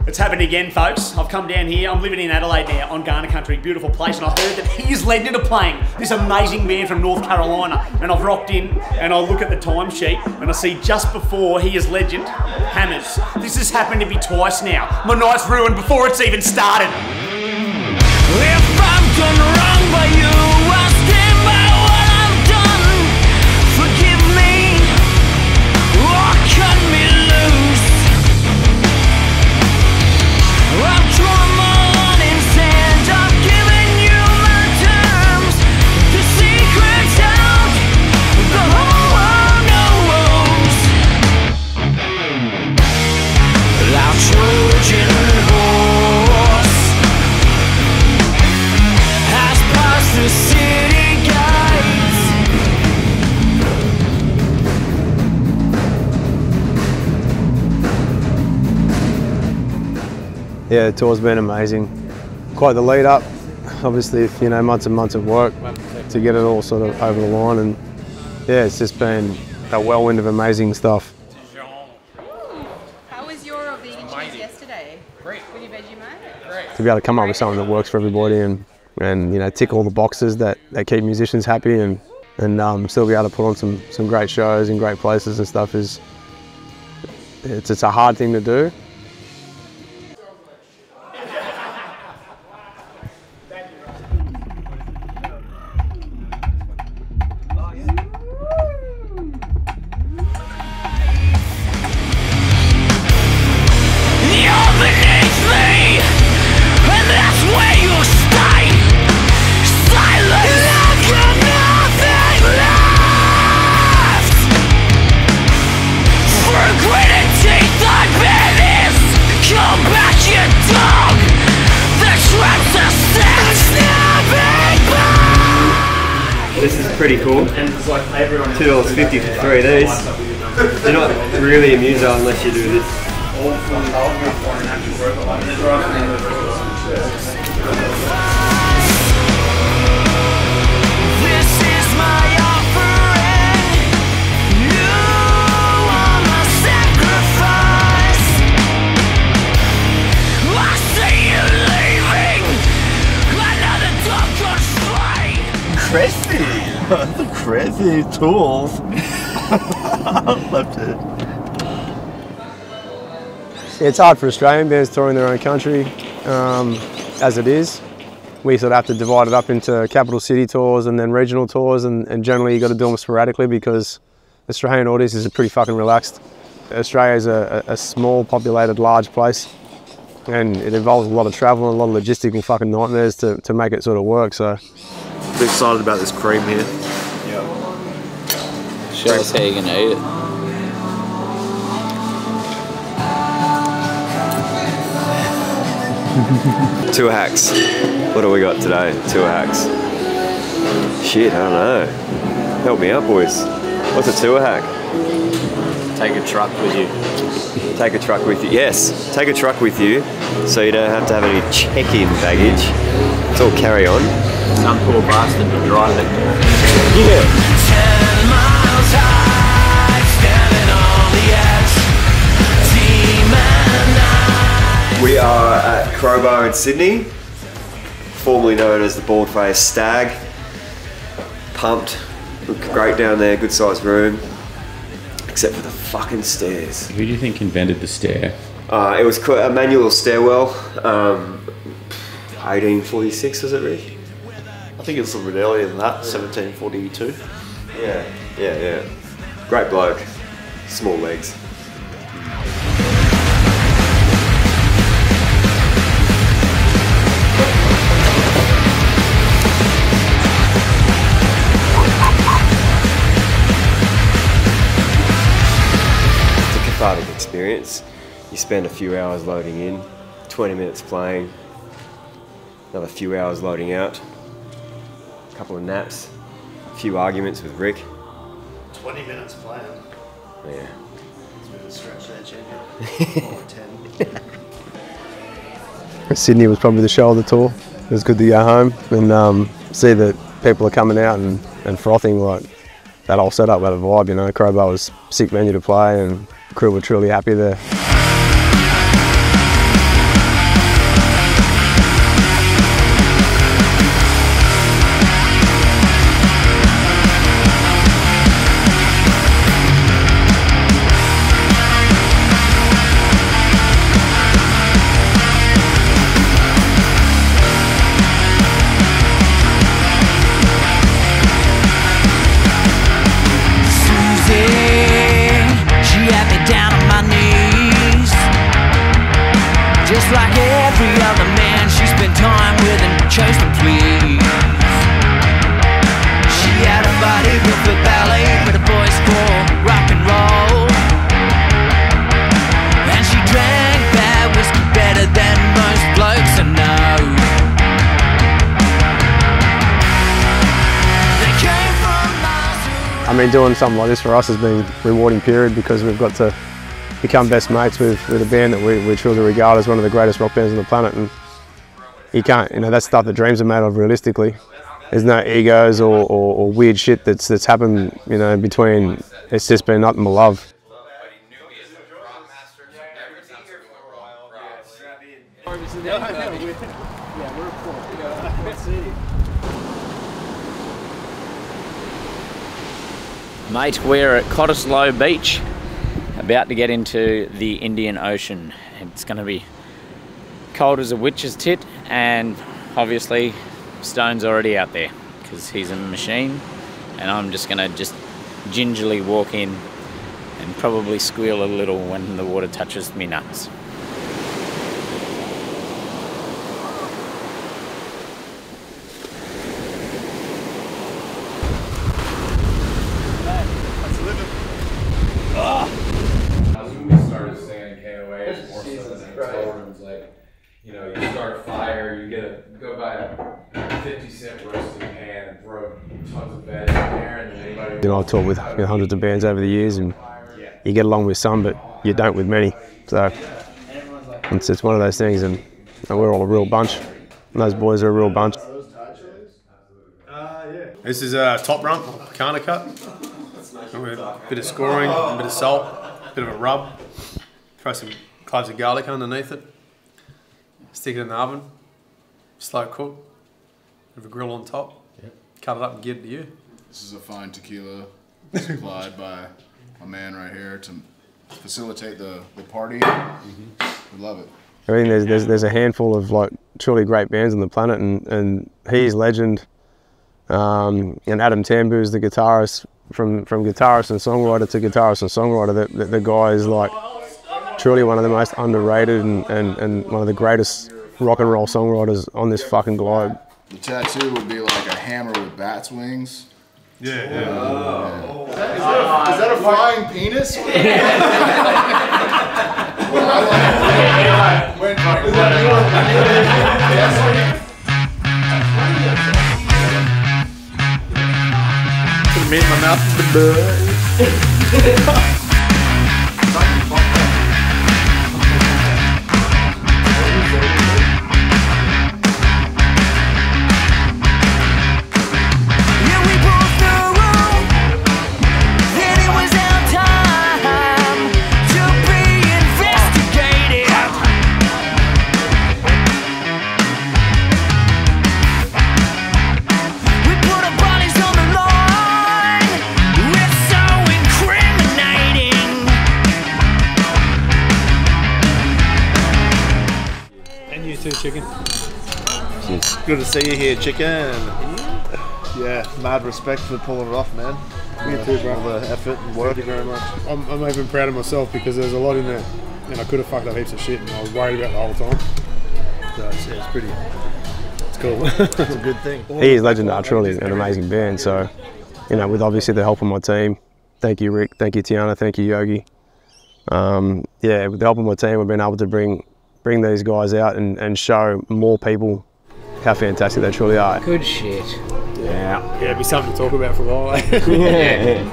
It's happened again, folks. I've come down here. I'm living in Adelaide now, on Ghana country, beautiful place, and I've heard that he is legend of playing this amazing band from North Carolina. And I've rocked in, and I look at the timesheet, and I see just before he is legend, Hammers. This has happened to me twice now. My night's ruined before it's even started. If I'm done wrong by you, I'll stand by what I've done. Forgive me, or cut me loose. I've drawn my line in sand, I've given you my terms. The secret's out, the whole world knows. Our Trojan horse has passed the city gates. Yeah, the tour's been amazing. Quite the lead up. Obviously, you know, months and months of work to get it all sort of over the line, and yeah, it's just been a whirlwind of amazing stuff. How was your vegan cheese yesterday? Great. With your Vegemite? Great. To be able to come up with something that works for everybody and you know, tick all the boxes that keep musicians happy and still be able to put on some great shows in great places and stuff it's a hard thing to do. You're beneath me, and that's where you'll stay. Silent like you're nothing left. Through gritted teeth I bear this. Come back, you dog. The traps are set. Snapping back. This is pretty cool. $2.50 for 3 of these. You're not really a muso unless you do this. This is my offering. You are my sacrifice. I see you leaving. Another dog gone stray. Crazy tools. Left it. It's hard for Australian bands touring their own country as it is. We sort of have to divide it up into capital city tours and then regional tours, and generally you got to do them sporadically because Australian audiences are pretty fucking relaxed. Australia is a small populated large place, and it involves a lot of travel and a lot of logistical fucking nightmares to make it sort of work. So I'm excited about this cream here. Yeah. Show us how you're gonna eat it. Tour hacks. What do we got today? Tour hacks. Shit, I don't know. Help me out, boys. What's a tour hack? Take a truck with you. Take a truck with you. Yes, take a truck with you so you don't have to have any check-in baggage. It's all carry on. Some poor bastard to drive it. Yeah. 10 miles high, standing on the edge. Team and I. We are at Crowbar in Sydney, formerly known as the Bald-Faced Stag. Pumped. Looked great down there, good sized room. Except for the fucking stairs. Who do you think invented the stair? It was a manual stairwell. 1846 was it, Rick? I think it's a bit earlier than that, 1742. Yeah. Great bloke. Small legs. Cathartic experience. You spend a few hours loading in, 20 minutes playing, another few hours loading out, a couple of naps, a few arguments with Rick. 20 minutes playing. Yeah. It's a bit of a stretch there, champion. Or 10. Sydney was probably the show of the tour. It was good to go home and see that people are coming out and frothing. Like that whole setup had a vibe, you know. Crowbar was sick venue to play and the crew were truly happy there. Just like every other man she spent time with and chose to please. She had a body built for ballet, but a voice for rock and roll. And she drank bad whiskey better than most blokes I know. They came from Mars. I mean, doing something like this for us has been a rewarding period because we've got to become best mates with a band that we truly regard as one of the greatest rock bands on the planet. And you can't, you know, that's stuff that dreams are made of realistically. There's no egos or weird shit that's happened, you know, in between. It's just been nothing but love. Mate, we're at Cottesloe Beach, about to get into the Indian Ocean. It's going to be cold as a witch's tit, and obviously Stone's already out there because he's a machine, and I'm just going to gingerly walk in and probably squeal a little when the water touches me nuts. You know, you start a fire, go buy a 50-cent roasting pan and throw tons of beds in there, and then anybody... You know, I've talked with hundreds of bands over the years, and you get along with some, but you don't with many. So it's just one of those things, and we're all a real bunch. And those boys are a real bunch. This is a top rump, Kana cut. A bit of scoring, a bit of salt, a bit of a rub. Throw some cloves of garlic underneath it. Stick it in the oven, slow cook, have a grill on top, cut it up and get it to you. This is a fine tequila supplied by my man right here to facilitate the party. We love it. I mean, there's a handful of like truly great bands on the planet, and he's legend. And Adam Tambu's the guitarist, from guitarist and songwriter to guitarist and songwriter. The guy is like truly one of the most underrated and one of the greatest rock and roll songwriters on this fucking globe. The tattoo would be like a hammer with bat's wings. Yeah. Is that a flying penis? Made my mouth the bud. Chicken. Good to see you here, Chicken. Yeah, mad respect for pulling it off, man. You too, bro. All the effort and work. Thank you very much. I'm even proud of myself because there's a lot in there, and I could have fucked up heaps of shit, and I was worried about the whole time. So it's pretty. It's cool. It's a good thing. He is legendary, truly an amazing band. So, you know, with obviously the help of my team, thank you, Rick, thank you, Tiana, thank you, Yogi. Yeah, with the help of my team, we've been able to bring these guys out and show more people how fantastic they truly are. Good shit. Yeah. It'd be something to talk about for a while. Yeah.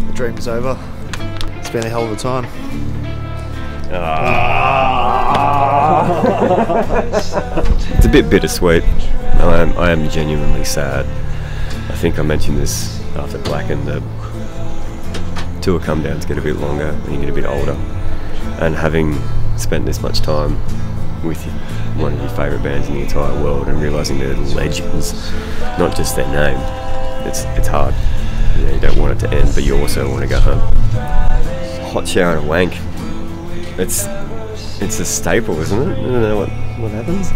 The dream is over. It's been a hell of a time. It's a bit bittersweet. I am genuinely sad. I think I mentioned this after Blacken, the tour come downs get a bit longer when you get a bit older, and having spent this much time with one of your favourite bands in the entire world and realising they're legends, not just their name, it's hard. You know, you don't want it to end, but you also want to go home. Hot shower and a wank. It's a staple, isn't it? I don't know what happens.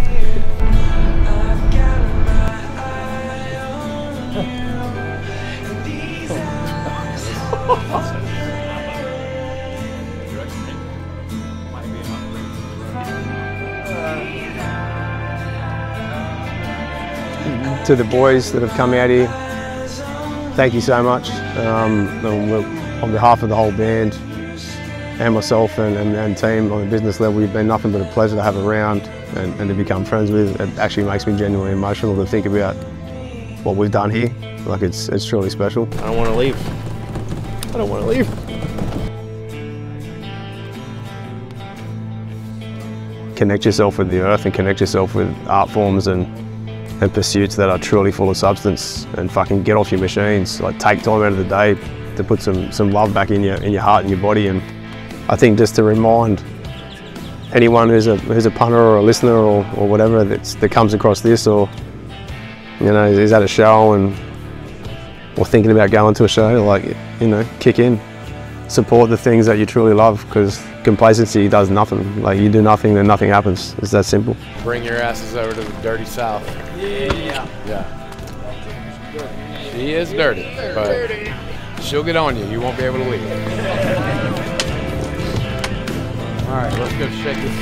to the boys that have come out here, thank you so much. On behalf of the whole band and myself and team on a business level, you've been nothing but a pleasure to have around and to become friends with. It actually makes me genuinely emotional to think about what we've done here. Like it's truly special. I don't want to leave. I don't want to leave. Connect yourself with the earth and connect yourself with art forms and pursuits that are truly full of substance, and fucking get off your machines. Like take time out of the day to put some love back in your heart and your body. And I think just to remind anyone who's a punter or a listener or whatever that comes across this, or you know, is at a show or thinking about going to a show, like, you know, kick in, support the things that you truly love, because complacency does nothing. Like you do nothing, then nothing happens. It's that simple. Bring your asses over to the dirty South. Yeah. Yeah. She is dirty, but she'll get on you. You won't be able to leave. All right, let's go shake this.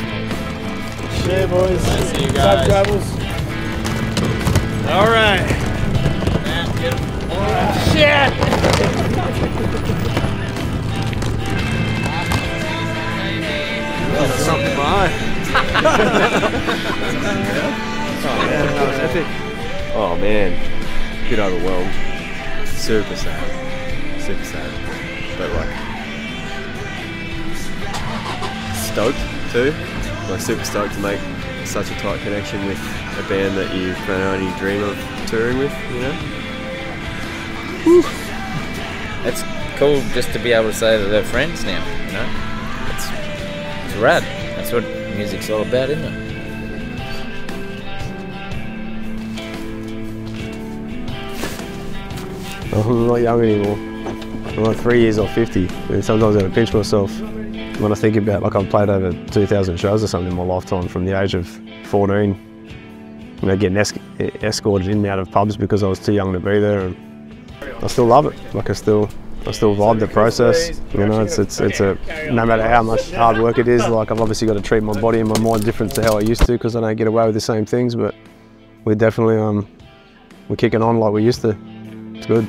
Share, boys. Nice to see you guys. Safe travels. All right. Man, get him. Shit! That's something in my eye. That was epic. Oh man, a bit overwhelmed. Super sad. Super sad. But like, stoked too. Like super stoked to make such a tight connection with a band that you can only dream of touring with, you know? Whew. It's cool just to be able to say that they're friends now, you know? It's rad. That's what music's all about, isn't it? I'm not young anymore. I'm like 3 years off 50. And sometimes I gotta pinch myself when I think about, like, I've played over 2,000 shows or something in my lifetime from the age of 14. You know, getting escorted in and out of pubs because I was too young to be there, and I still love it. Like I still vibe the process. You know, it's a, no matter how much hard work it is, like I've obviously got to treat my body and my mind different to how I used to, because I don't get away with the same things, but we're definitely we're kicking on like we used to. It's good.